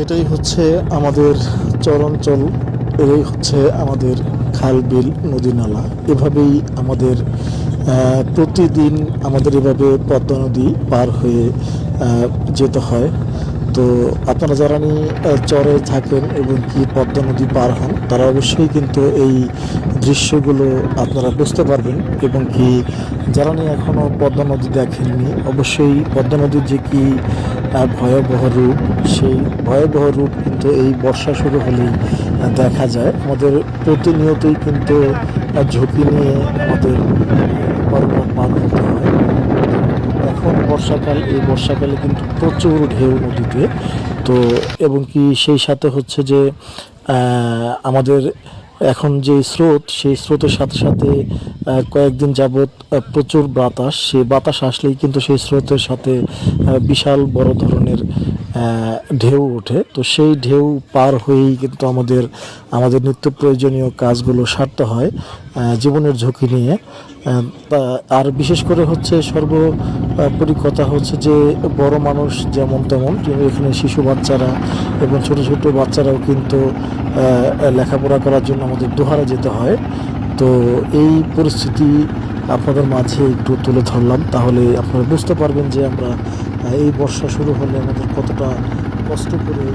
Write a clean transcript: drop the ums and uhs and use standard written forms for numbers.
এটাই হচ্ছে আমাদের চরাঞ্চল, এটাই হচ্ছে আমাদের খাল বিল নদী নালা। এভাবেই আমাদের প্রতিদিন আমাদের এভাবে পদ্মা নদী পার হয়ে যেতে হয়। তো আপনারা যারা চরে থাকেন এবং কি পদ্মা নদী পার হন, তারা অবশ্যই কিন্তু এই দৃশ্যগুলো আপনারা বুঝতে পারবেন। এবং কি যারা এখনও পদ্মা নদী দেখেননি, অবশ্যই পদ্মা নদীর যে কি ভয়াবহ রূপ, সেই ভয়াবহ রূপ কিন্তু এই বর্ষা শুরু হলেই দেখা যায়। আমাদের প্রতিনিয়তই কিন্তু ঝুঁকি নিয়ে আমাদের পরপর পার হতে হয়। এখন বর্ষাকাল, এই বর্ষাকালে কিন্তু প্রচুর ঢেউ নদীতে। তো এবং কি সেই সাথে হচ্ছে যে আমাদের এখন যে স্রোত, সেই স্রোতের সাথে সাথে কয়েকদিন যাবৎ প্রচুর বাতাস, সেই বাতাস আসলেই কিন্তু সেই স্রোতের সাথে বিশাল বড় ধরনের ঢেউ ওঠে। তো সেই ঢেউ পার হয়েই কিন্তু আমাদের আমাদের নিত্য প্রয়োজনীয় কাজগুলো সারতে হয় জীবনের ঝুঁকি নিয়ে। আর বিশেষ করে হচ্ছে সর্বোপরি কথা হচ্ছে যে বড় মানুষ যেমন তেমন, এখানে শিশু বাচ্চারা এবং ছোট ছোট বাচ্চারাও কিন্তু লেখাপড়া করার জন্য আমাদের দোহারে যেতে হয়। তো এই পরিস্থিতি আপনাদের মাঝে একটু তুলে ধরলাম, তাহলে আপনারা বুঝতে পারবেন যে আমরা এই বর্ষা শুরু হলে আমাদের কতটা কষ্ট করে